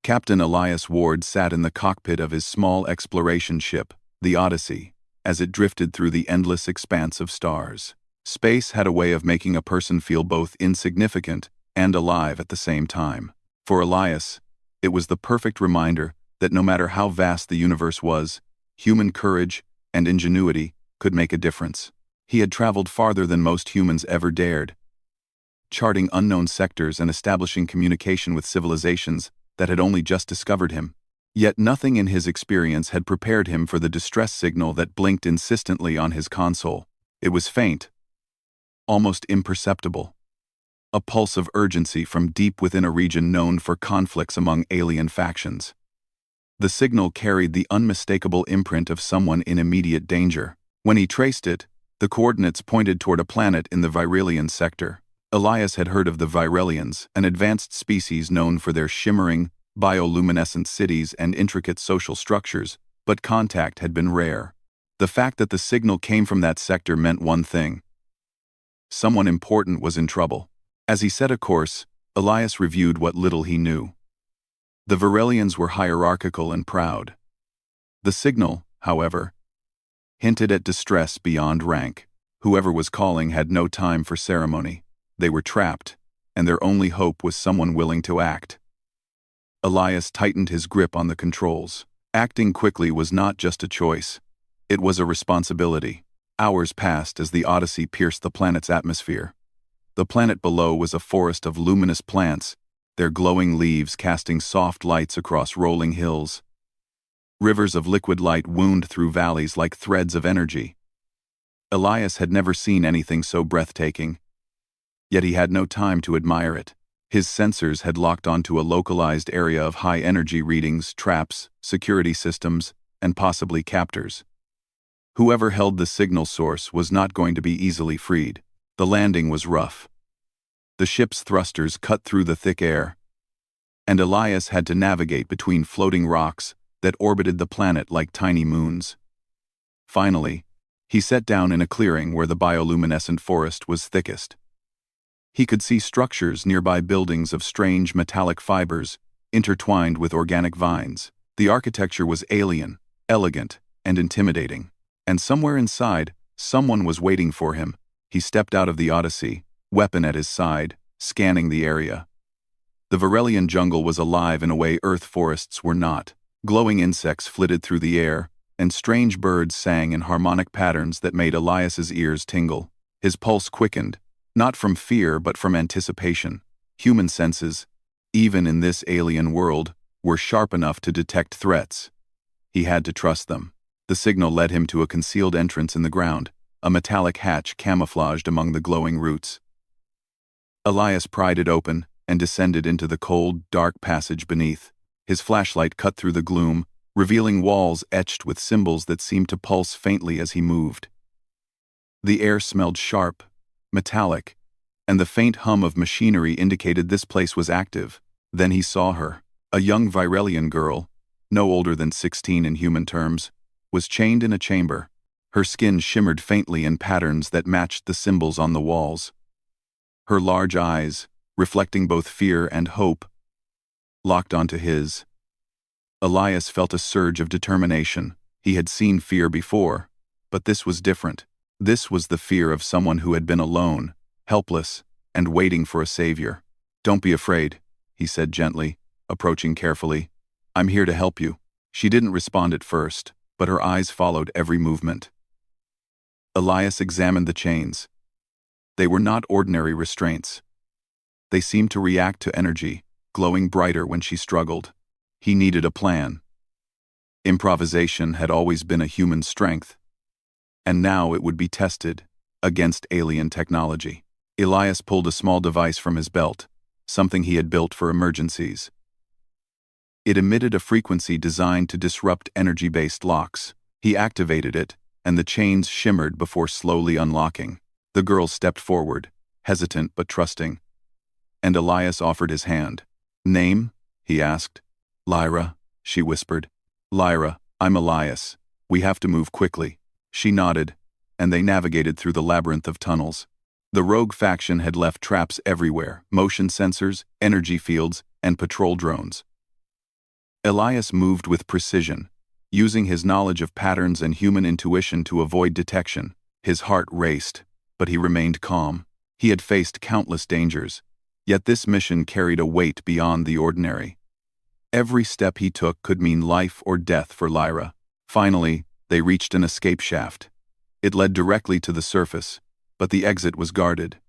Captain Elias Ward sat in the cockpit of his small exploration ship, the Odyssey, as it drifted through the endless expanse of stars. Space had a way of making a person feel both insignificant and alive at the same time. For Elias, it was the perfect reminder that no matter how vast the universe was, human courage and ingenuity could make a difference. He had traveled farther than most humans ever dared, charting unknown sectors and establishing communication with civilizations that had only just discovered him. Yet nothing in his experience had prepared him for the distress signal that blinked insistently on his console. It was faint, almost imperceptible, a pulse of urgency from deep within a region known for conflicts among alien factions. The signal carried the unmistakable imprint of someone in immediate danger. When he traced it, the coordinates pointed toward a planet in the Virelian sector. Elias had heard of the Virelians, an advanced species known for their shimmering, bioluminescent cities and intricate social structures, but contact had been rare. The fact that the signal came from that sector meant one thing: someone important was in trouble. As he set a course, Elias reviewed what little he knew. The Virelians were hierarchical and proud. The signal, however, hinted at distress beyond rank. Whoever was calling had no time for ceremony. They were trapped, and their only hope was someone willing to act. Elias tightened his grip on the controls. Acting quickly was not just a choice. It was a responsibility. Hours passed as the Odyssey pierced the planet's atmosphere. The planet below was a forest of luminous plants, their glowing leaves casting soft lights across rolling hills. Rivers of liquid light wound through valleys like threads of energy. Elias had never seen anything so breathtaking. Yet he had no time to admire it. His sensors had locked onto a localized area of high-energy readings, traps, security systems, and possibly captors. Whoever held the signal source was not going to be easily freed. The landing was rough. The ship's thrusters cut through the thick air, and Elias had to navigate between floating rocks that orbited the planet like tiny moons. Finally, he sat down in a clearing where the bioluminescent forest was thickest. He could see structures nearby, buildings of strange metallic fibers intertwined with organic vines. The architecture was alien, elegant, and intimidating. And somewhere inside, someone was waiting for him. He stepped out of the Odyssey, weapon at his side, scanning the area. The Virelian jungle was alive in a way Earth forests were not. Glowing insects flitted through the air, and strange birds sang in harmonic patterns that made Elias's ears tingle. His pulse quickened, not from fear but from anticipation. Human senses, even in this alien world, were sharp enough to detect threats. He had to trust them. The signal led him to a concealed entrance in the ground, a metallic hatch camouflaged among the glowing roots. Elias pried it open and descended into the cold, dark passage beneath. His flashlight cut through the gloom, revealing walls etched with symbols that seemed to pulse faintly as he moved. The air smelled sharp, metallic, and the faint hum of machinery indicated this place was active. Then he saw her. A young Virelian girl, no older than 16 in human terms, was chained in a chamber. Her skin shimmered faintly in patterns that matched the symbols on the walls. Her large eyes, reflecting both fear and hope, locked onto his. Elias felt a surge of determination. He had seen fear before, but this was different. This was the fear of someone who had been alone, helpless, and waiting for a savior. "Don't be afraid," he said gently, approaching carefully. "I'm here to help you." She didn't respond at first, but her eyes followed every movement. Elias examined the chains. They were not ordinary restraints. They seemed to react to energy, glowing brighter when she struggled. He needed a plan. Improvisation had always been a human strength, and now it would be tested against alien technology. Elias pulled a small device from his belt, something he had built for emergencies. It emitted a frequency designed to disrupt energy-based locks. He activated it, and the chains shimmered before slowly unlocking. The girl stepped forward, hesitant but trusting, and Elias offered his hand. "Name?" he asked. "Lyra," she whispered. "Lyra, I'm Elias. We have to move quickly." She nodded, and they navigated through the labyrinth of tunnels. The rogue faction had left traps everywhere, motion sensors, energy fields, and patrol drones. Elias moved with precision, using his knowledge of patterns and human intuition to avoid detection. His heart raced, but he remained calm. He had faced countless dangers, yet this mission carried a weight beyond the ordinary. Every step he took could mean life or death for Lyra. Finally, they reached an escape shaft. It led directly to the surface, but the exit was guarded.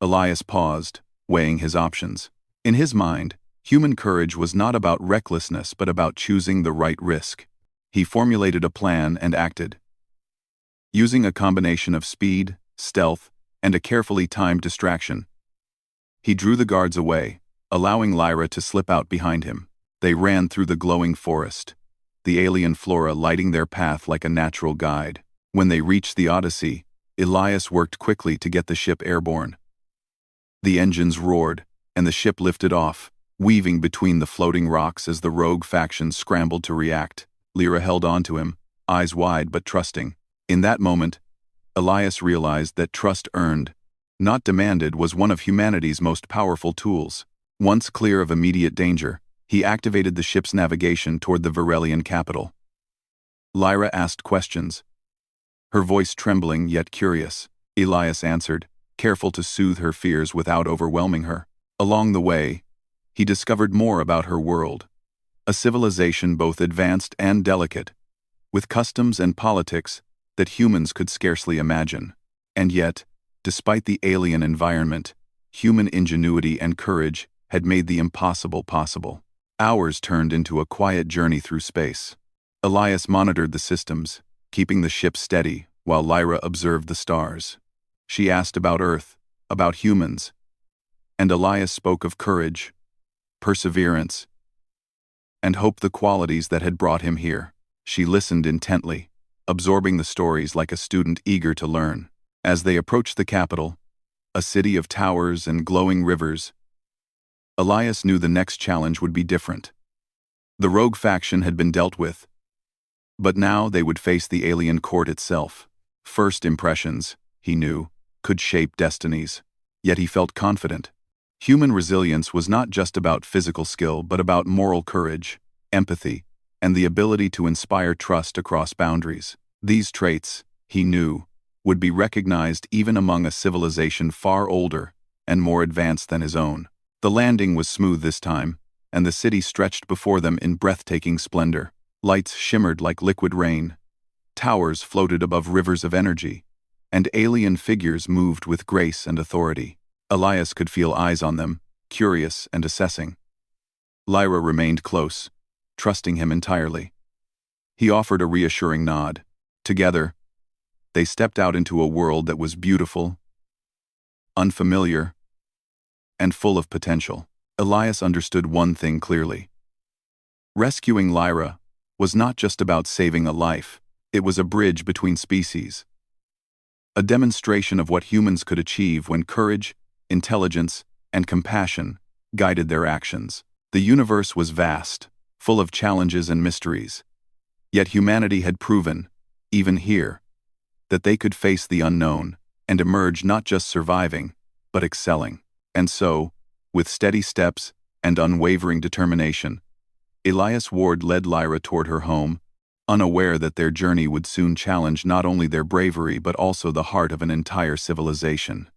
Elias paused, weighing his options. In his mind, human courage was not about recklessness but about choosing the right risk. He formulated a plan and acted. Using a combination of speed, stealth, and a carefully timed distraction, he drew the guards away, allowing Lyra to slip out behind him. They ran through the glowing forest, the alien flora lighting their path like a natural guide. When they reached the Odyssey, Elias worked quickly to get the ship airborne. The engines roared, and the ship lifted off, weaving between the floating rocks as the rogue faction scrambled to react. Lyra held on to him, eyes wide but trusting. In that moment, Elias realized that trust earned, not demanded, was one of humanity's most powerful tools. Once clear of immediate danger, he activated the ship's navigation toward the Varelian capital. Lyra asked questions, her voice trembling yet curious. Elias answered, careful to soothe her fears without overwhelming her. Along the way, he discovered more about her world, a civilization both advanced and delicate, with customs and politics that humans could scarcely imagine. And yet, despite the alien environment, human ingenuity and courage had made the impossible possible. Hours turned into a quiet journey through space. Elias monitored the systems, keeping the ship steady while Lyra observed the stars. She asked about Earth, about humans, and Elias spoke of courage, perseverance, and hope, the qualities that had brought him here. She listened intently, absorbing the stories like a student eager to learn. As they approached the capital, a city of towers and glowing rivers, Elias knew the next challenge would be different. The rogue faction had been dealt with, but now they would face the alien court itself. First impressions, he knew, could shape destinies. Yet he felt confident. Human resilience was not just about physical skill but about moral courage, empathy, and the ability to inspire trust across boundaries. These traits, he knew, would be recognized even among a civilization far older and more advanced than his own. The landing was smooth this time, and the city stretched before them in breathtaking splendor. Lights shimmered like liquid rain, towers floated above rivers of energy, and alien figures moved with grace and authority. Elias could feel eyes on them, curious and assessing. Lyra remained close, trusting him entirely. He offered a reassuring nod. Together, they stepped out into a world that was beautiful, unfamiliar, and full of potential. Elias understood one thing clearly. Rescuing Lyra was not just about saving a life, it was a bridge between species. A demonstration of what humans could achieve when courage, intelligence, and compassion guided their actions. The universe was vast, full of challenges and mysteries. Yet humanity had proven, even here, that they could face the unknown and emerge not just surviving, but excelling. And so, with steady steps and unwavering determination, Elias Ward led Lyra toward her home, unaware that their journey would soon challenge not only their bravery but also the heart of an entire civilization.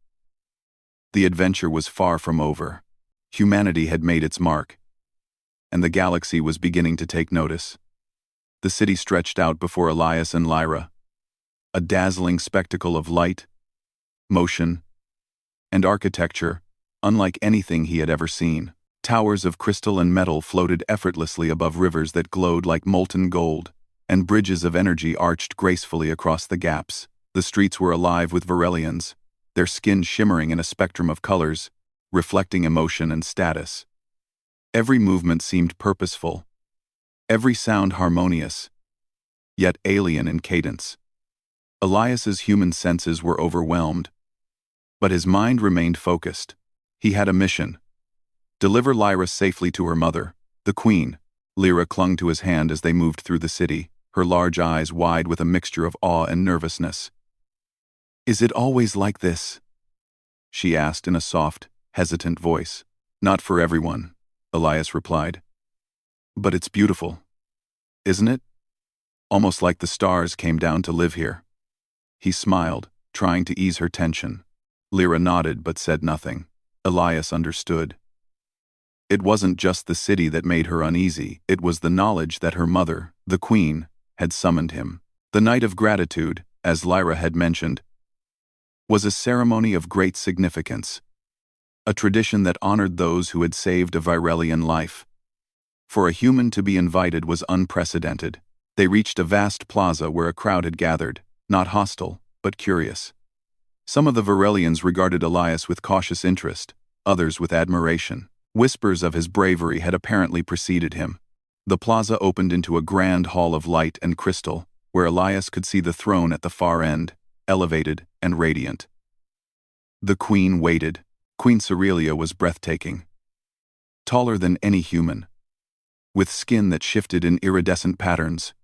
The adventure was far from over. Humanity had made its mark, and the galaxy was beginning to take notice. The city stretched out before Elias and Lyra, a dazzling spectacle of light, motion, and architecture, unlike anything he had ever seen. Towers of crystal and metal floated effortlessly above rivers that glowed like molten gold, and bridges of energy arched gracefully across the gaps. The streets were alive with Varelians, their skin shimmering in a spectrum of colors, reflecting emotion and status. Every movement seemed purposeful, every sound harmonious, yet alien in cadence. Elias's human senses were overwhelmed, but his mind remained focused. He had a mission: deliver Lyra safely to her mother, the Queen. Lyra clung to his hand as they moved through the city, her large eyes wide with a mixture of awe and nervousness. "Is it always like this?" she asked in a soft, hesitant voice. "Not for everyone," Elias replied. But it's beautiful, isn't it? Almost like the stars came down to live here. He smiled, trying to ease her tension. Lyra nodded but said nothing. Elias understood. It wasn't just the city that made her uneasy, it was the knowledge that her mother, the queen, had summoned him. The Night of Gratitude, as Lyra had mentioned, was a ceremony of great significance, a tradition that honored those who had saved a Virelian life. For a human to be invited was unprecedented. They reached a vast plaza where a crowd had gathered, not hostile, but curious. Some of the Virelians regarded Elias with cautious interest, others with admiration. Whispers of his bravery had apparently preceded him. The plaza opened into a grand hall of light and crystal, where Elias could see the throne at the far end, elevated and radiant. The queen waited. Queen Cerelia was breathtaking. Taller than any human, with skin that shifted in iridescent patterns.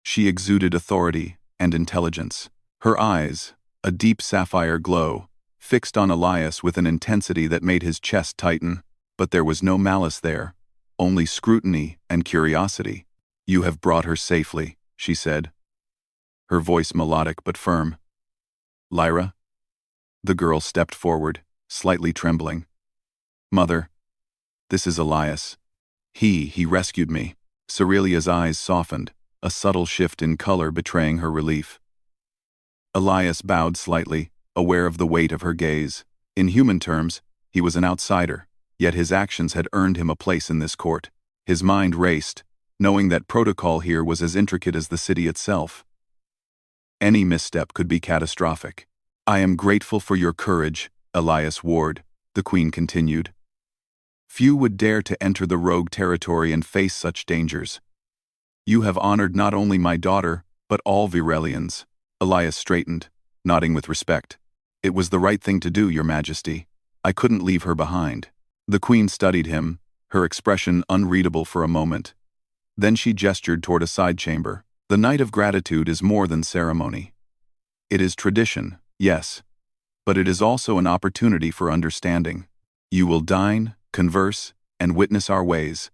She exuded authority and intelligence. Her eyes, a deep sapphire glow, fixed on Elias with an intensity that made his chest tighten. But there was no malice there, only scrutiny and curiosity. "You have brought her safely," she said, her voice melodic but firm. "Lyra?" The girl stepped forward, slightly trembling. "Mother, this is Elias. He rescued me." Cerelia's eyes softened, a subtle shift in color betraying her relief. Elias bowed slightly, aware of the weight of her gaze. In human terms, he was an outsider. Yet his actions had earned him a place in this court. His mind raced, knowing that protocol here was as intricate as the city itself. Any misstep could be catastrophic. "I am grateful for your courage, Elias Ward," the queen continued. "Few would dare to enter the rogue territory and face such dangers. You have honored not only my daughter, but all Virelians." Elias straightened, nodding with respect. "It was the right thing to do, Your Majesty. I couldn't leave her behind." The queen studied him, her expression unreadable for a moment. Then she gestured toward a side chamber. "The Night of Gratitude is more than ceremony. It is tradition, yes, but it is also an opportunity for understanding. You will dine, converse, and witness our ways.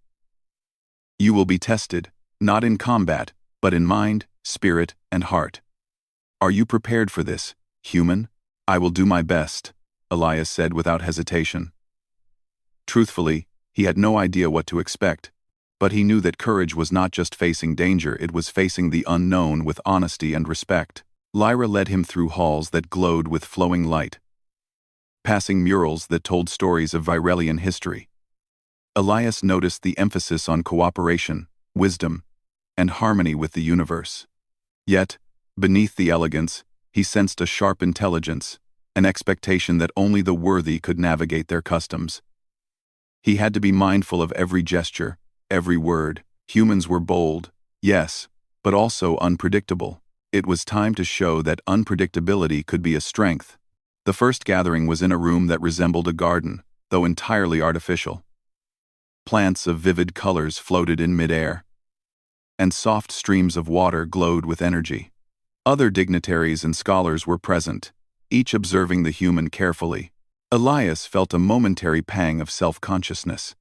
You will be tested, not in combat, but in mind, spirit, and heart. Are you prepared for this, human?" "I will do my best," Elias said without hesitation. Truthfully, he had no idea what to expect, but he knew that courage was not just facing danger, it was facing the unknown with honesty and respect. Lyra led him through halls that glowed with flowing light, passing murals that told stories of Virelian history. Elias noticed the emphasis on cooperation, wisdom, and harmony with the universe. Yet, beneath the elegance, he sensed a sharp intelligence, an expectation that only the worthy could navigate their customs. He had to be mindful of every gesture, every word. Humans were bold, yes, but also unpredictable. It was time to show that unpredictability could be a strength. The first gathering was in a room that resembled a garden, though entirely artificial. Plants of vivid colors floated in midair, and soft streams of water glowed with energy. Other dignitaries and scholars were present, each observing the human carefully. Elias felt a momentary pang of self-consciousness.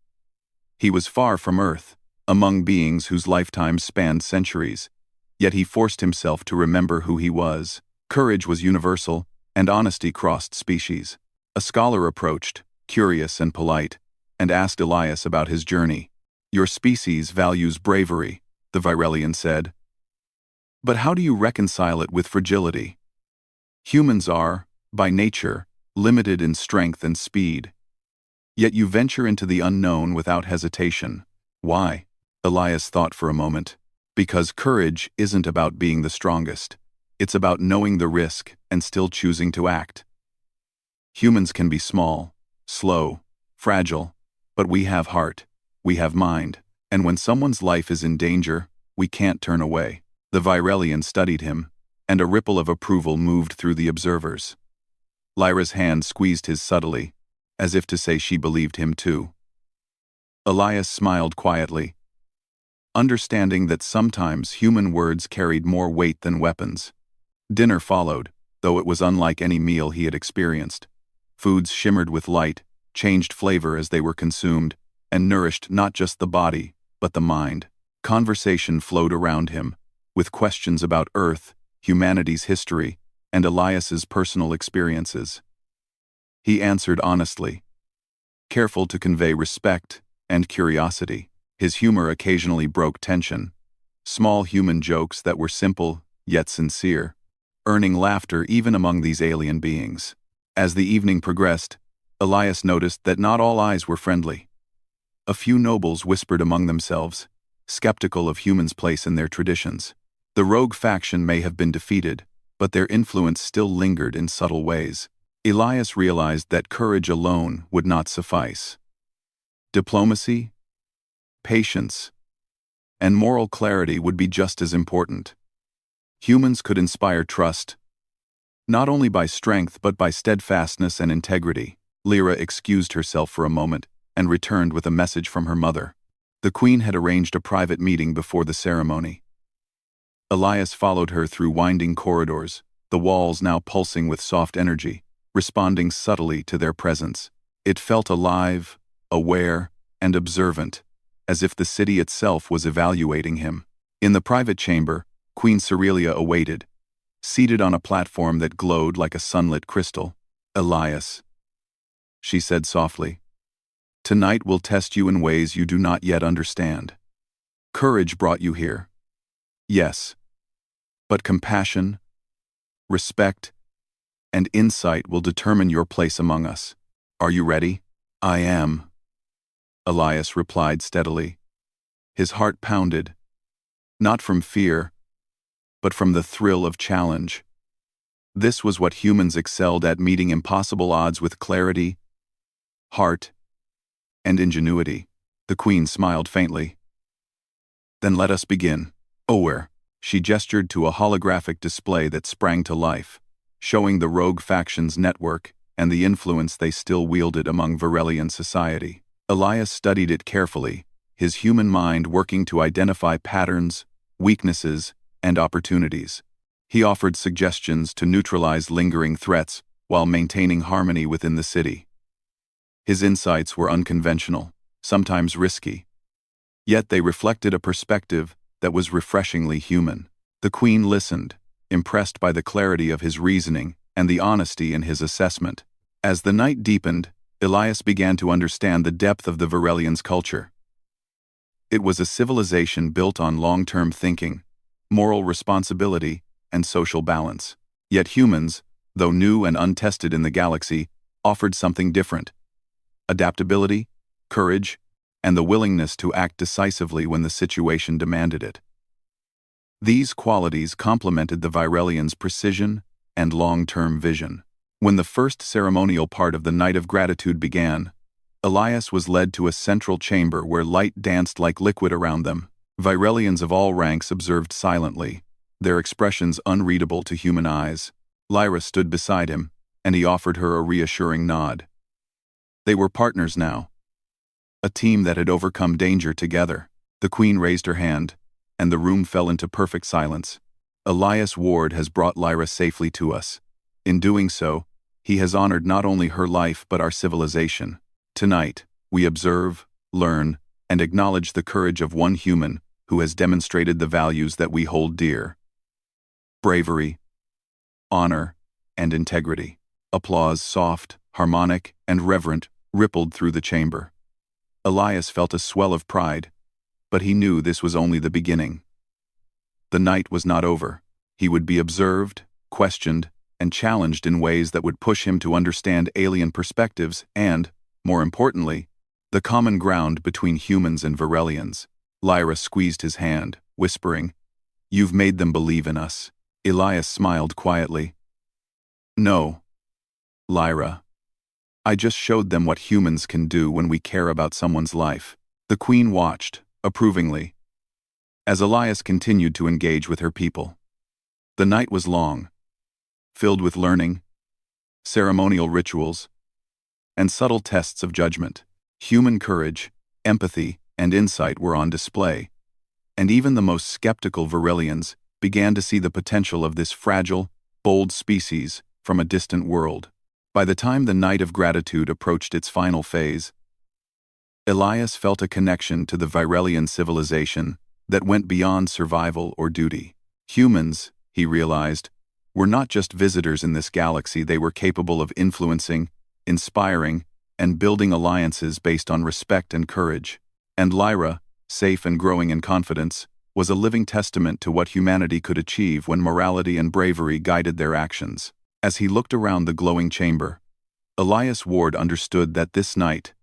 He was far from Earth, among beings whose lifetimes spanned centuries, yet he forced himself to remember who he was. Courage was universal, and honesty crossed species. A scholar approached, curious and polite, and asked Elias about his journey. "Your species values bravery," the Virelian said. "But how do you reconcile it with fragility? Humans are, by nature, limited in strength and speed. Yet you venture into the unknown without hesitation. Why?" Elias thought for a moment. "Because courage isn't about being the strongest. It's about knowing the risk and still choosing to act. Humans can be small, slow, fragile, but we have heart, we have mind, and when someone's life is in danger, we can't turn away." The Virelian studied him, and a ripple of approval moved through the observers. Lyra's hand squeezed his subtly, as if to say she believed him too. Elias smiled quietly, understanding that sometimes human words carried more weight than weapons. Dinner followed, though it was unlike any meal he had experienced. Foods shimmered with light, changed flavor as they were consumed, and nourished not just the body, but the mind. Conversation flowed around him, with questions about Earth, humanity's history, and Elias's personal experiences. He answered honestly, careful to convey respect and curiosity. His humor occasionally broke tension, small human jokes that were simple yet sincere, earning laughter even among these alien beings. As the evening progressed, Elias noticed that not all eyes were friendly. A few nobles whispered among themselves, skeptical of humans' place in their traditions. The rogue faction may have been defeated, but their influence still lingered in subtle ways. Elias realized that courage alone would not suffice. Diplomacy, patience, and moral clarity would be just as important. Humans could inspire trust, not only by strength but by steadfastness and integrity. Lyra excused herself for a moment and returned with a message from her mother. The queen had arranged a private meeting before the ceremony. Elias followed her through winding corridors, the walls now pulsing with soft energy, responding subtly to their presence. It felt alive, aware, and observant, as if the city itself was evaluating him. In the private chamber, Queen Cerelia awaited, seated on a platform that glowed like a sunlit crystal. "Elias," she said softly, "tonight will test you in ways you do not yet understand. Courage brought you here. Yes, but compassion, respect, and insight will determine your place among us. Are you ready?" "I am," Elias replied steadily. His heart pounded, not from fear, but from the thrill of challenge. This was what humans excelled at, meeting impossible odds with clarity, heart, and ingenuity. The queen smiled faintly. "Then let us begin." "Where?" She gestured to a holographic display that sprang to life, showing the rogue faction's network and the influence they still wielded among Varelian society. Elias studied it carefully, his human mind working to identify patterns, weaknesses, and opportunities. He offered suggestions to neutralize lingering threats while maintaining harmony within the city. His insights were unconventional, sometimes risky, yet they reflected a perspective that was refreshingly human. The queen listened, impressed by the clarity of his reasoning and the honesty in his assessment. As the night deepened, Elias began to understand the depth of the Varelians' culture. It was a civilization built on long-term thinking, moral responsibility, and social balance. Yet humans, though new and untested in the galaxy, offered something different: adaptability, courage, and the willingness to act decisively when the situation demanded it. These qualities complemented the Varelians' precision and long-term vision. When the first ceremonial part of the Night of Gratitude began, Elias was led to a central chamber where light danced like liquid around them. Varelians of all ranks observed silently, their expressions unreadable to human eyes. Lyra stood beside him, and he offered her a reassuring nod. They were partners now, a team that had overcome danger together. The queen raised her hand, and the room fell into perfect silence. "Elias Ward has brought Lyra safely to us. In doing so, he has honored not only her life but our civilization. Tonight, we observe, learn, and acknowledge the courage of one human who has demonstrated the values that we hold dear: bravery, honor, and integrity." Applause, soft, harmonic, and reverent, rippled through the chamber. Elias felt a swell of pride, but he knew this was only the beginning. The night was not over. He would be observed, questioned, and challenged in ways that would push him to understand alien perspectives and, more importantly, the common ground between humans and Varelians. Lyra squeezed his hand, whispering, "You've made them believe in us." Elias smiled quietly. "No, Lyra. I just showed them what humans can do when we care about someone's life." The queen watched, approvingly, as Elias continued to engage with her people. The night was long, filled with learning, ceremonial rituals, and subtle tests of judgment. Human courage, empathy, and insight were on display, and even the most skeptical Varelians began to see the potential of this fragile, bold species from a distant world. By the time the Night of Gratitude approached its final phase, Elias felt a connection to the Virelian civilization that went beyond survival or duty. Humans, he realized, were not just visitors in this galaxy. They were capable of influencing, inspiring, and building alliances based on respect and courage. And Lyra, safe and growing in confidence, was a living testament to what humanity could achieve when morality and bravery guided their actions. As he looked around the glowing chamber, Elias Ward understood that this night,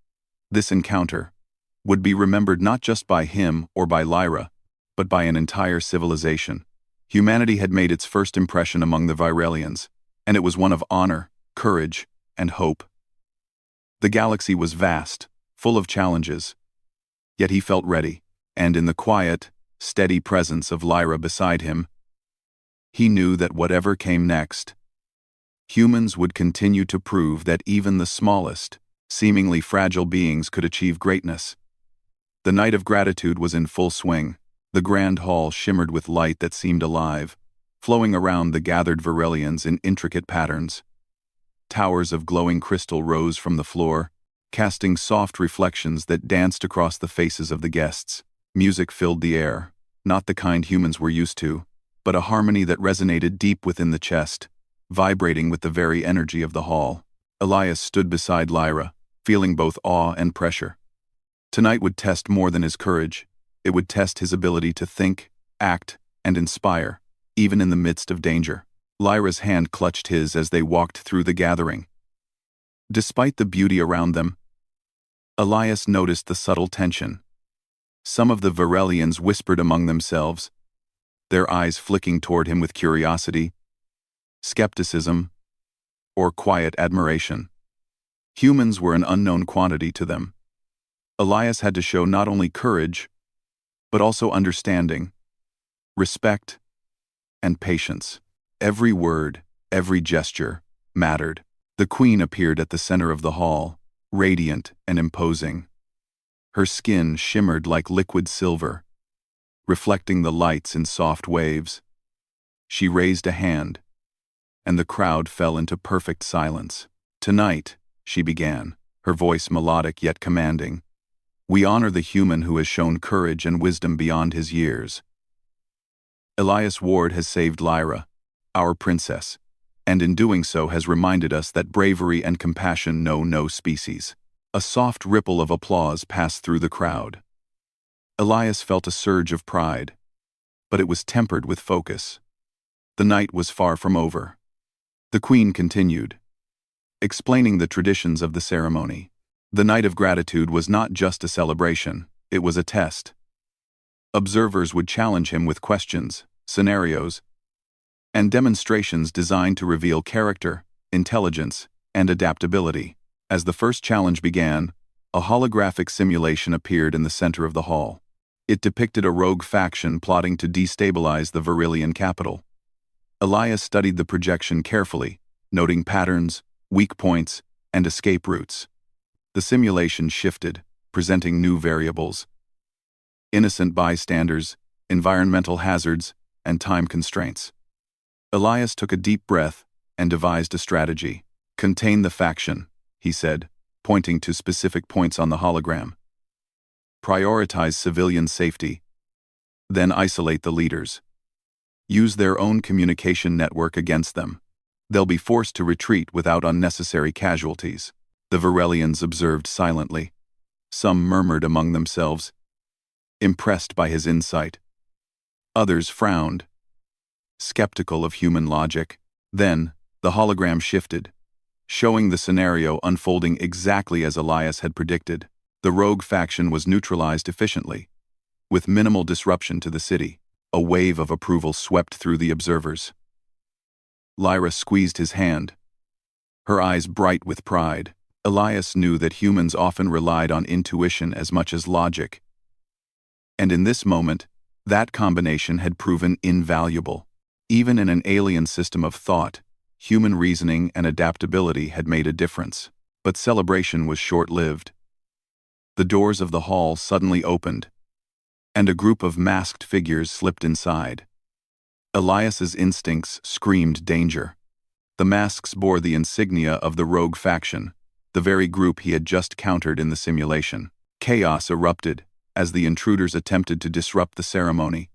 this encounter, would be remembered not just by him or by Lyra, but by an entire civilization. Humanity had made its first impression among the Virelians, and it was one of honor, courage, and hope. The galaxy was vast, full of challenges, yet he felt ready, and in the quiet, steady presence of Lyra beside him, he knew that whatever came next, humans would continue to prove that even the smallest, seemingly fragile beings could achieve greatness. The night of gratitude was in full swing. The grand hall shimmered with light that seemed alive, flowing around the gathered Virelians in intricate patterns. Towers of glowing crystal rose from the floor, casting soft reflections that danced across the faces of the guests. Music filled the air, not the kind humans were used to, but a harmony that resonated deep within the chest, vibrating with the very energy of the hall. Elias stood beside Lyra, feeling both awe and pressure. Tonight would test more than his courage. It would test his ability to think, act, and inspire, even in the midst of danger. Lyra's hand clutched his as they walked through the gathering. Despite the beauty around them, Elias noticed the subtle tension. Some of the Virelians whispered among themselves, their eyes flicking toward him with curiosity, skepticism, or quiet admiration. Humans were an unknown quantity to them. Elias had to show not only courage, but also understanding, respect, and patience. Every word, every gesture, mattered. The queen appeared at the center of the hall, radiant and imposing. Her skin shimmered like liquid silver, reflecting the lights in soft waves. She raised a hand, and the crowd fell into perfect silence. "Tonight," she began, her voice melodic yet commanding, "we honor the human who has shown courage and wisdom beyond his years. Elias Ward has saved Lyra, our princess, and in doing so has reminded us that bravery and compassion know no species." A soft ripple of applause passed through the crowd. Elias felt a surge of pride, but it was tempered with focus. The night was far from over. The queen continued, explaining the traditions of the ceremony. The night of gratitude was not just a celebration, it was a test. Observers would challenge him with questions, scenarios, and demonstrations designed to reveal character, intelligence, and adaptability. As the first challenge began, a holographic simulation appeared in the center of the hall. It depicted a rogue faction plotting to destabilize the Virelian capital. Elias studied the projection carefully, noting patterns, weak points, and escape routes. The simulation shifted, presenting new variables: innocent bystanders, environmental hazards, and time constraints. Elias took a deep breath and devised a strategy. "Contain the faction," he said, pointing to specific points on the hologram. "Prioritize civilian safety, then isolate the leaders. Use their own communication network against them. They'll be forced to retreat without unnecessary casualties." The Virelians observed silently. Some murmured among themselves, impressed by his insight. Others frowned, skeptical of human logic. Then, the hologram shifted, showing the scenario unfolding exactly as Elias had predicted. The rogue faction was neutralized efficiently, with minimal disruption to the city. A wave of approval swept through the observers. Lyra squeezed his hand, her eyes bright with pride. Elias knew that humans often relied on intuition as much as logic, and in this moment, that combination had proven invaluable. Even in an alien system of thought, human reasoning and adaptability had made a difference. But celebration was short-lived. The doors of the hall suddenly opened, and a group of masked figures slipped inside. Elias's instincts screamed danger. The masks bore the insignia of the rogue faction, the very group he had just countered in the simulation. Chaos erupted as the intruders attempted to disrupt the ceremony,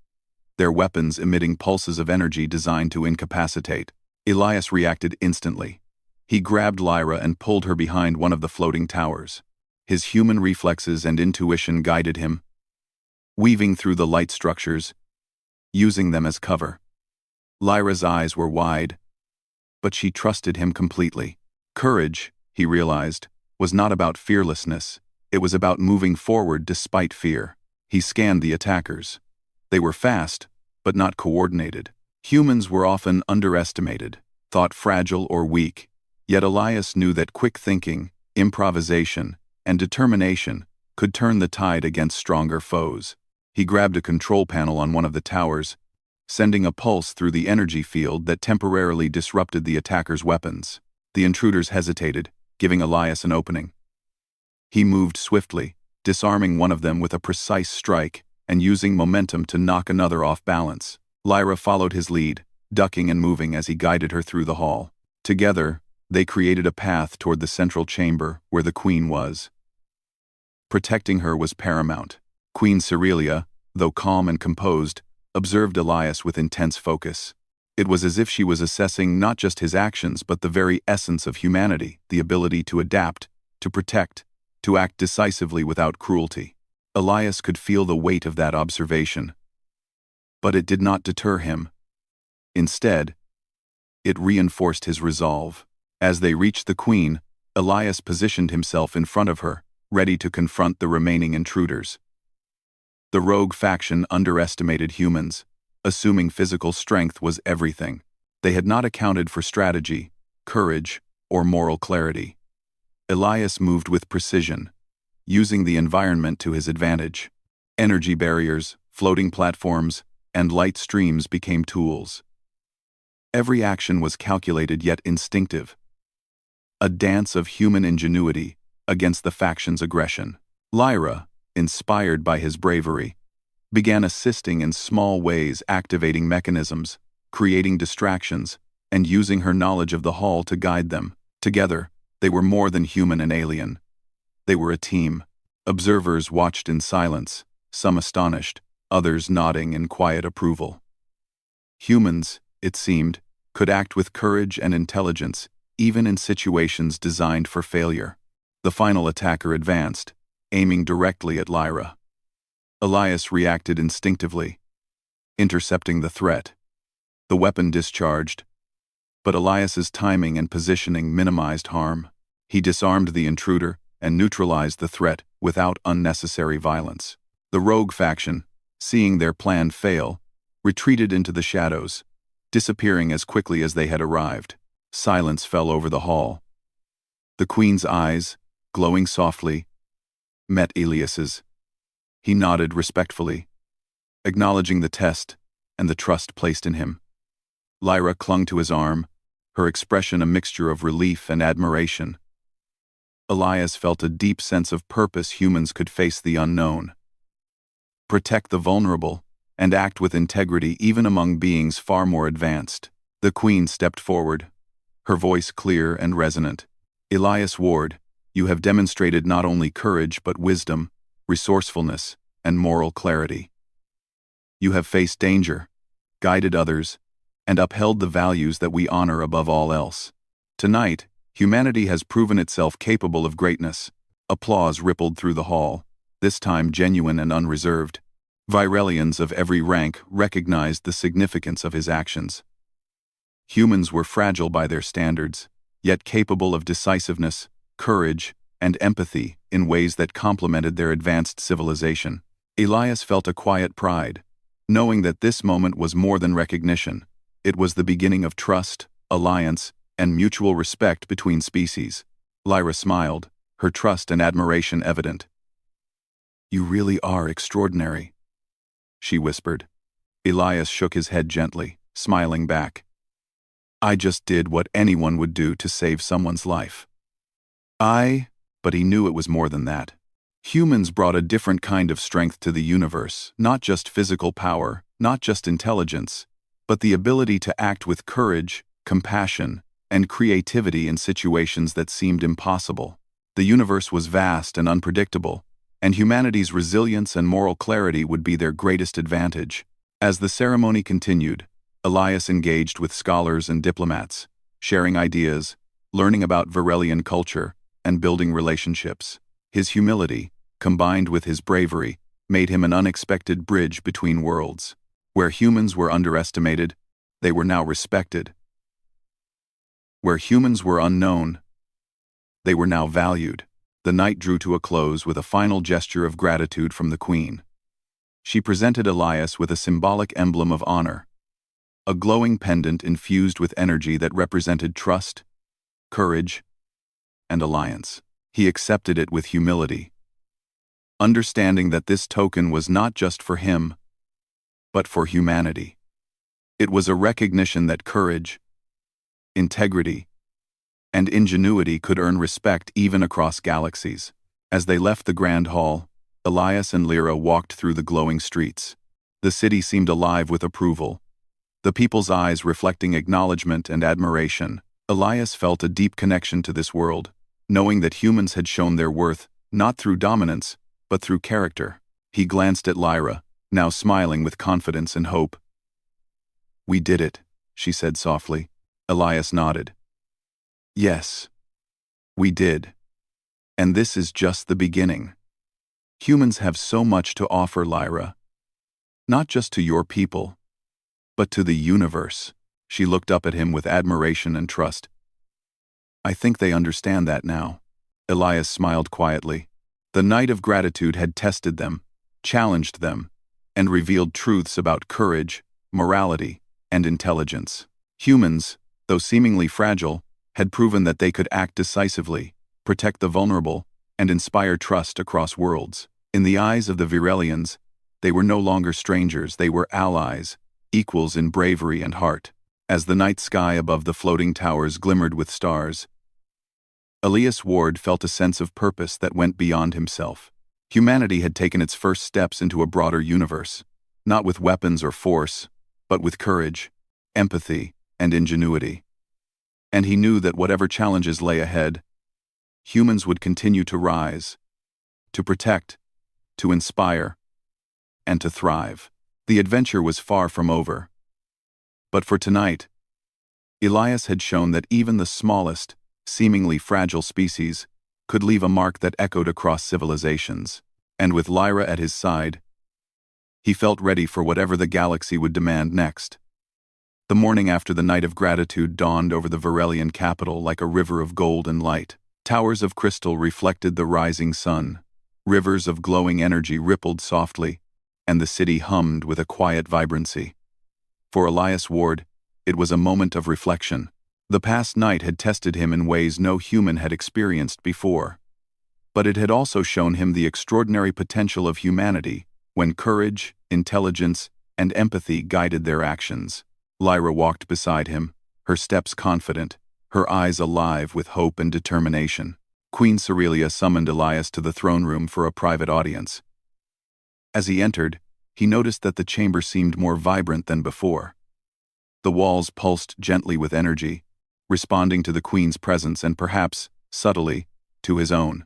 their weapons emitting pulses of energy designed to incapacitate. Elias reacted instantly. He grabbed Lyra and pulled her behind one of the floating towers. His human reflexes and intuition guided him, weaving through the light structures, using them as cover. Lyra's eyes were wide, but she trusted him completely. Courage, he realized, was not about fearlessness. It was about moving forward despite fear. He scanned the attackers. They were fast, but not coordinated. Humans were often underestimated, thought fragile or weak, yet Elias knew that quick thinking, improvisation, and determination could turn the tide against stronger foes. He grabbed a control panel on one of the towers, sending a pulse through the energy field that temporarily disrupted the attackers' weapons. The intruders hesitated, giving Elias an opening. He moved swiftly, disarming one of them with a precise strike and using momentum to knock another off balance. Lyra followed his lead, ducking and moving as he guided her through the hall. Together, they created a path toward the central chamber where the queen was. Protecting her was paramount. Queen Cerelia, though calm and composed, observed Elias with intense focus. It was as if she was assessing not just his actions but the very essence of humanity, the ability to adapt, to protect, to act decisively without cruelty. Elias could feel the weight of that observation. But it did not deter him. Instead, it reinforced his resolve. As they reached the queen, Elias positioned himself in front of her, ready to confront the remaining intruders. The rogue faction underestimated humans, assuming physical strength was everything. They had not accounted for strategy, courage, or moral clarity. Elias moved with precision, using the environment to his advantage. Energy barriers, floating platforms, and light streams became tools. Every action was calculated yet instinctive, a dance of human ingenuity against the faction's aggression. Lyra, inspired by his bravery, began assisting in small ways, activating mechanisms, creating distractions, and using her knowledge of the hall to guide them. Together, they were more than human and alien. They were a team. Observers watched in silence, some astonished, others nodding in quiet approval. Humans, it seemed, could act with courage and intelligence, even in situations designed for failure. The final attacker advanced, aiming directly at Lyra. Elias reacted instinctively, intercepting the threat. The weapon discharged, but Elias's timing and positioning minimized harm. He disarmed the intruder and neutralized the threat without unnecessary violence. The rogue faction, seeing their plan fail, retreated into the shadows, disappearing as quickly as they had arrived. Silence fell over the hall. The queen's eyes, glowing softly, met Elias's. He nodded respectfully, acknowledging the test and the trust placed in him. Lyra clung to his arm, her expression a mixture of relief and admiration. Elias felt a deep sense of purpose. Humans could face the unknown, protect the vulnerable, and act with integrity even among beings far more advanced. The queen stepped forward, her voice clear and resonant. Elias Ward, you have demonstrated not only courage but wisdom, resourcefulness, and moral clarity. You have faced danger, guided others, and upheld the values that we honor above all else. Tonight, humanity has proven itself capable of greatness. Applause rippled through the hall, this time genuine and unreserved. Virelians of every rank recognized the significance of his actions. Humans were fragile by their standards, yet capable of decisiveness, courage, and empathy in ways that complemented their advanced civilization. Elias felt a quiet pride, knowing that this moment was more than recognition. It was the beginning of trust, alliance, and mutual respect between species. Lyra smiled, her trust and admiration evident. You really are extraordinary, she whispered. Elias shook his head gently, smiling back. I just did what anyone would do to save someone's life. But he knew it was more than that. Humans brought a different kind of strength to the universe, not just physical power, not just intelligence, but the ability to act with courage, compassion, and creativity in situations that seemed impossible. The universe was vast and unpredictable, and humanity's resilience and moral clarity would be their greatest advantage. As the ceremony continued, Elias engaged with scholars and diplomats, sharing ideas, learning about Varelian culture, and building relationships. His humility, combined with his bravery, made him an unexpected bridge between worlds. Where humans were underestimated, they were now respected. Where humans were unknown, they were now valued. The night drew to a close with a final gesture of gratitude from the Queen. She presented Elias with a symbolic emblem of honor, a glowing pendant infused with energy that represented trust, courage, and alliance. He accepted it with humility, understanding that this token was not just for him, but for humanity. It was a recognition that courage, integrity, and ingenuity could earn respect even across galaxies. As they left the Grand Hall, Elias and Lyra walked through the glowing streets. The city seemed alive with approval, the people's eyes reflecting acknowledgement and admiration. Elias felt a deep connection to this world, knowing that humans had shown their worth not through dominance, but through character. He glanced at Lyra, now smiling with confidence and hope. "We did it," she said softly. Elias nodded. "Yes, we did. And this is just the beginning. Humans have so much to offer, Lyra. Not just to your people, but to the universe." She looked up at him with admiration and trust. "I think they understand that now." Elias smiled quietly. The night of gratitude had tested them, challenged them, and revealed truths about courage, morality, and intelligence. Humans, though seemingly fragile, had proven that they could act decisively, protect the vulnerable, and inspire trust across worlds. In the eyes of the Virelians, they were no longer strangers, they were allies, equals in bravery and heart. As the night sky above the floating towers glimmered with stars, Elias Ward felt a sense of purpose that went beyond himself. Humanity had taken its first steps into a broader universe, not with weapons or force, but with courage, empathy, and ingenuity. And he knew that whatever challenges lay ahead, humans would continue to rise, to protect, to inspire, and to thrive. The adventure was far from over. But for tonight, Elias had shown that even the smallest, seemingly fragile species could leave a mark that echoed across civilizations. And with Lyra at his side, he felt ready for whatever the galaxy would demand next. The morning after the night of gratitude dawned over the Varelian capital like a river of golden light. Towers of crystal reflected the rising sun, rivers of glowing energy rippled softly, and the city hummed with a quiet vibrancy. For Elias Ward, it was a moment of reflection. The past night had tested him in ways no human had experienced before. But it had also shown him the extraordinary potential of humanity when courage, intelligence, and empathy guided their actions. Lyra walked beside him, her steps confident, her eyes alive with hope and determination. Queen Cerelia summoned Elias to the throne room for a private audience. As he entered, he noticed that the chamber seemed more vibrant than before. The walls pulsed gently with energy, responding to the Queen's presence and perhaps, subtly, to his own.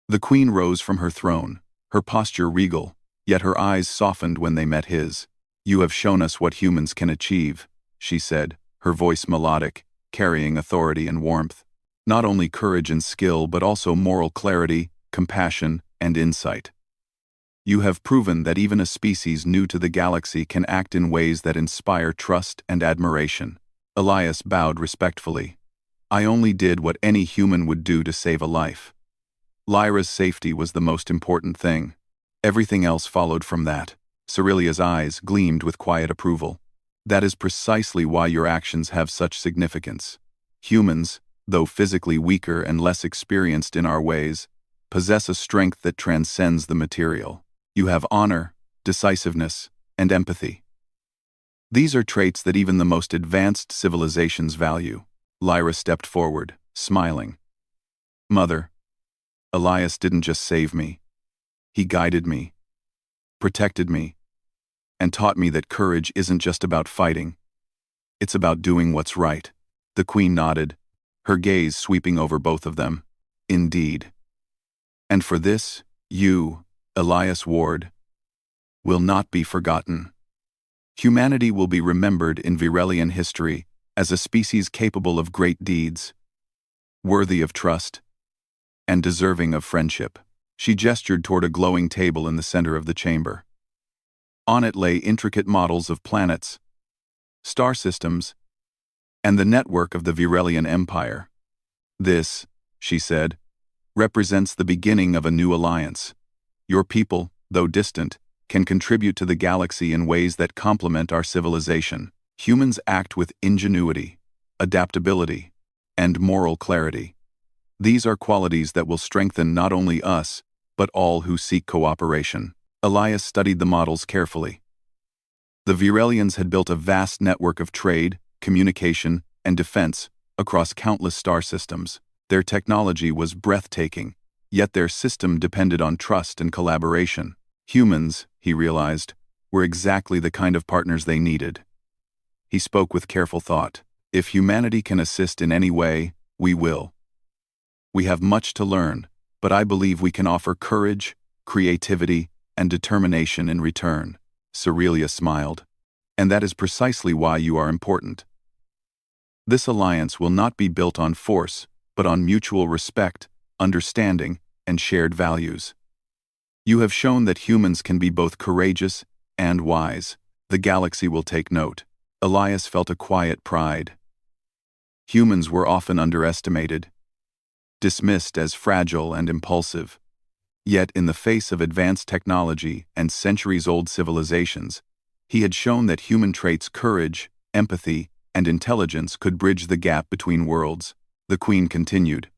The Queen rose from her throne, her posture regal, yet her eyes softened when they met his. "You have shown us what humans can achieve," she said, her voice melodic, carrying authority and warmth. "Not only courage and skill, but also moral clarity, compassion, and insight. You have proven that even a species new to the galaxy can act in ways that inspire trust and admiration." Elias bowed respectfully. "I only did what any human would do to save a life. Lyra's safety was the most important thing. Everything else followed from that." Cerelia's eyes gleamed with quiet approval. "That is precisely why your actions have such significance. Humans, though physically weaker and less experienced in our ways, possess a strength that transcends the material. You have honor, decisiveness, and empathy. These are traits that even the most advanced civilizations value." Lyra stepped forward, smiling. "Mother, Elias didn't just save me. He guided me, protected me, and taught me that courage isn't just about fighting. It's about doing what's right." The Queen nodded, her gaze sweeping over both of them. "Indeed. And for this, You, Elias Ward, will not be forgotten. Humanity will be remembered in Virelian history as a species capable of great deeds, worthy of trust, and deserving of friendship. She gestured toward a glowing table in the center of the chamber. On it lay intricate models of planets, star systems, and the network of the Virelian Empire. This, she said, represents the beginning of a new alliance. Your people, though distant, can contribute to the galaxy in ways that complement our civilization. Humans act with ingenuity, adaptability, and moral clarity. These are qualities that will strengthen not only us, but all who seek cooperation. Elias studied the models carefully. The Virelians had built a vast network of trade, communication, and defense across countless star systems. Their technology was breathtaking, yet their system depended on trust and collaboration. Humans, he realized, were exactly the kind of partners they needed. He spoke with careful thought. If humanity can assist in any way, we will. We have much to learn, but I believe we can offer courage, creativity, and determination in return. Cerelia smiled. And that is precisely why you are important. This alliance will not be built on force, but on mutual respect, understanding, and shared values. You have shown that humans can be both courageous and wise. The galaxy will take note. Elias felt a quiet pride. Humans were often underestimated, dismissed as fragile and impulsive. Yet in the face of advanced technology and centuries-old civilizations, he had shown that human traits courage, empathy, and intelligence could bridge the gap between worlds. The Queen continued,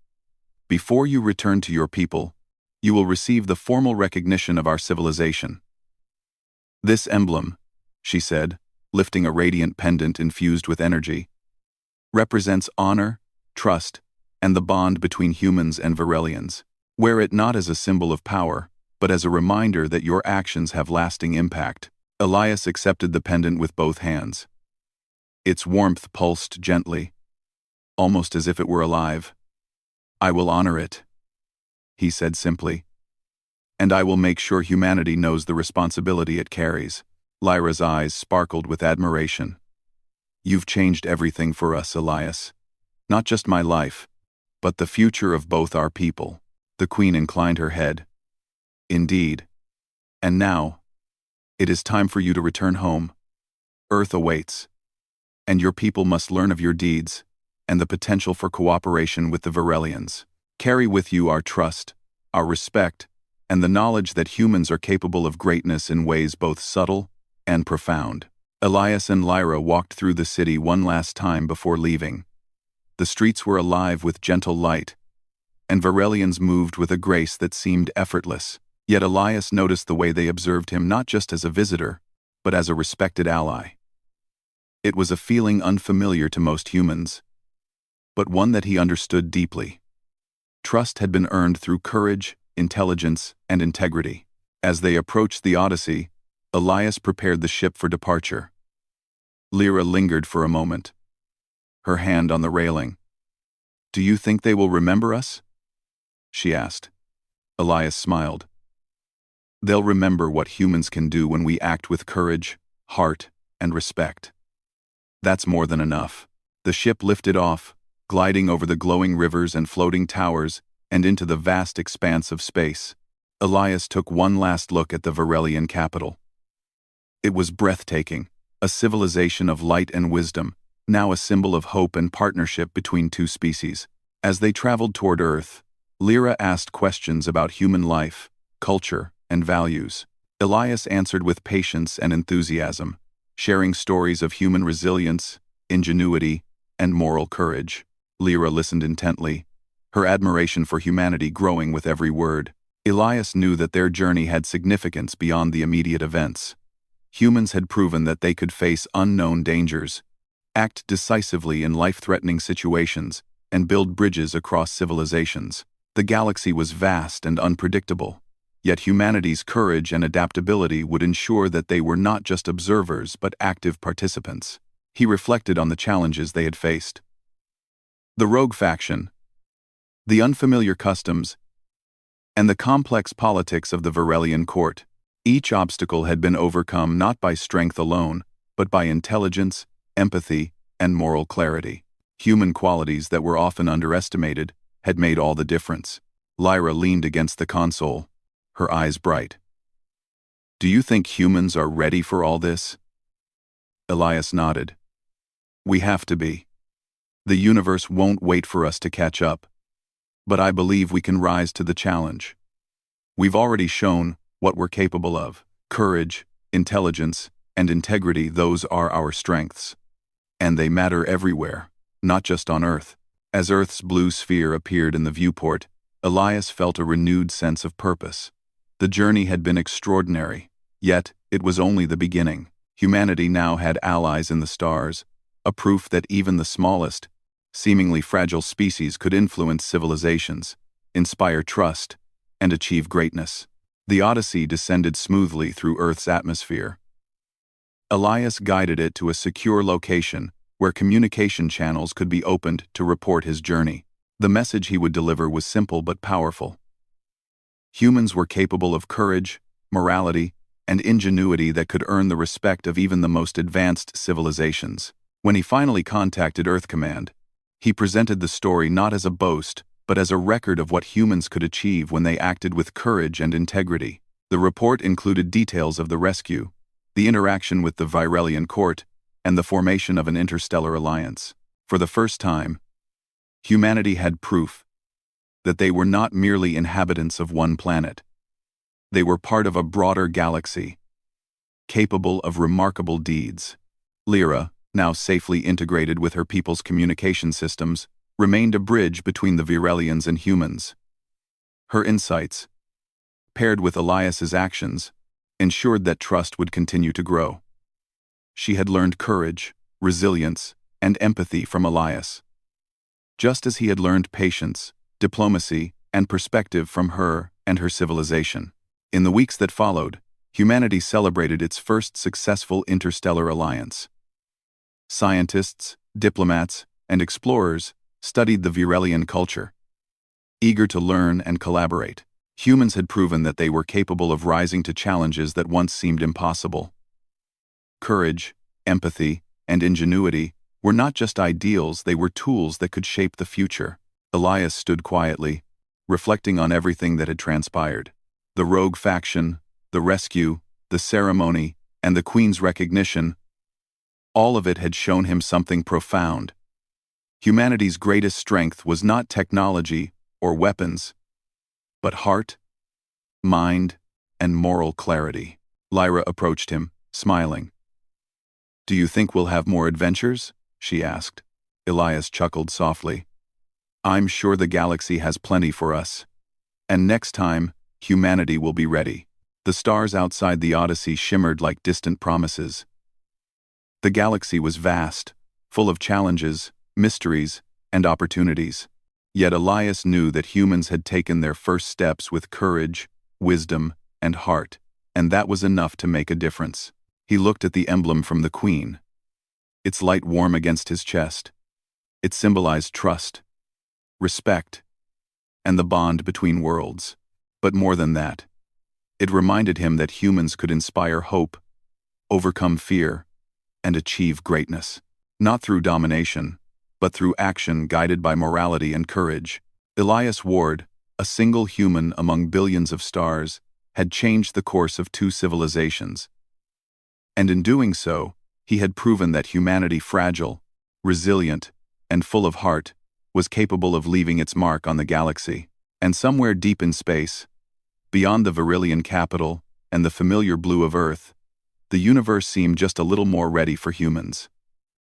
"Before you return to your people, you will receive the formal recognition of our civilization. This emblem," she said, lifting a radiant pendant infused with energy, "represents honor, trust, and the bond between humans and Virelians. Wear it not as a symbol of power, but as a reminder that your actions have lasting impact." Elias accepted the pendant with both hands. Its warmth pulsed gently, almost as if it were alive. "I will honor it," he said simply, "and I will make sure humanity knows the responsibility it carries." Lyra's eyes sparkled with admiration. "You've changed everything for us, Elias. Not just my life, but the future of both our people." The Queen inclined her head. "Indeed. And now, it is time for you to return home. Earth awaits, and your people must learn of your deeds and the potential for cooperation with the Virelians. Carry with you our trust, our respect, and the knowledge that humans are capable of greatness in ways both subtle and profound." Elias and Lyra walked through the city one last time before leaving. The streets were alive with gentle light, and Virelians moved with a grace that seemed effortless. Yet Elias noticed the way they observed him not just as a visitor, but as a respected ally. It was a feeling unfamiliar to most humans, but one that he understood deeply. Trust had been earned through courage, intelligence, and integrity. As they approached the Odyssey, Elias prepared the ship for departure. Lyra lingered for a moment, her hand on the railing. "Do you think they will remember us?" she asked. Elias smiled. "They'll remember what humans can do when we act with courage, heart, and respect. That's more than enough." The ship lifted off, gliding over the glowing rivers and floating towers and into the vast expanse of space. Elias took one last look at the Virelian capital. It was breathtaking, a civilization of light and wisdom, now a symbol of hope and partnership between two species. As they traveled toward Earth, Lyra asked questions about human life, culture, and values. Elias answered with patience and enthusiasm, sharing stories of human resilience, ingenuity, and moral courage. Lyra listened intently, her admiration for humanity growing with every word. Elias knew that their journey had significance beyond the immediate events. Humans had proven that they could face unknown dangers, act decisively in life-threatening situations, and build bridges across civilizations. The galaxy was vast and unpredictable, yet humanity's courage and adaptability would ensure that they were not just observers but active participants. He reflected on the challenges they had faced. The rogue faction, the unfamiliar customs, and the complex politics of the Varelian court. Each obstacle had been overcome not by strength alone, but by intelligence, empathy, and moral clarity. Human qualities that were often underestimated had made all the difference. Lyra leaned against the console, her eyes bright. "Do you think humans are ready for all this?" Elias nodded. "We have to be. The universe won't wait for us to catch up. But I believe we can rise to the challenge. We've already shown what we're capable of. Courage, intelligence, and integrity, those are our strengths. And they matter everywhere, not just on Earth." As Earth's blue sphere appeared in the viewport, Elias felt a renewed sense of purpose. The journey had been extraordinary, yet it was only the beginning. Humanity now had allies in the stars, a proof that even the smallest, seemingly fragile species could influence civilizations, inspire trust, and achieve greatness. The Odyssey descended smoothly through Earth's atmosphere. Elias guided it to a secure location where communication channels could be opened to report his journey. The message he would deliver was simple but powerful. Humans were capable of courage, morality, and ingenuity that could earn the respect of even the most advanced civilizations. When he finally contacted Earth Command, he presented the story not as a boast, but as a record of what humans could achieve when they acted with courage and integrity. The report included details of the rescue, the interaction with the Varelian court, and the formation of an interstellar alliance. For the first time, humanity had proof that they were not merely inhabitants of one planet. They were part of a broader galaxy, capable of remarkable deeds. Lyra, now safely integrated with her people's communication systems, remained a bridge between the Varelians and humans. Her insights, paired with Elias's actions, ensured that trust would continue to grow. She had learned courage, resilience, and empathy from Elias, just as he had learned patience, diplomacy, and perspective from her and her civilization. In the weeks that followed, humanity celebrated its first successful interstellar alliance. Scientists, diplomats, and explorers studied the Varelian culture, eager to learn and collaborate. Humans had proven that they were capable of rising to challenges that once seemed impossible. Courage, empathy, and ingenuity were not just ideals, they were tools that could shape the future. Elias stood quietly, reflecting on everything that had transpired. The rogue faction, the rescue, the ceremony, and the Queen's recognition, all of it had shown him something profound. Humanity's greatest strength was not technology or weapons, but heart, mind, and moral clarity. Lyra approached him, smiling. "Do you think we'll have more adventures?" she asked. Elias chuckled softly. "I'm sure the galaxy has plenty for us. And next time, humanity will be ready." The stars outside the Odyssey shimmered like distant promises. The galaxy was vast, full of challenges, mysteries, and opportunities. Yet Elias knew that humans had taken their first steps with courage, wisdom, and heart, and that was enough to make a difference. He looked at the emblem from the Queen, its light warm against his chest. It symbolized trust, respect, and the bond between worlds. But more than that, it reminded him that humans could inspire hope, overcome fear, and achieve greatness, not through domination, but through action guided by morality and courage. Elias Ward, a single human among billions of stars, had changed the course of two civilizations. And in doing so, he had proven that humanity, fragile, resilient, and full of heart, was capable of leaving its mark on the galaxy. And somewhere deep in space, beyond the Varelian capital and the familiar blue of Earth, the universe seemed just a little more ready for humans.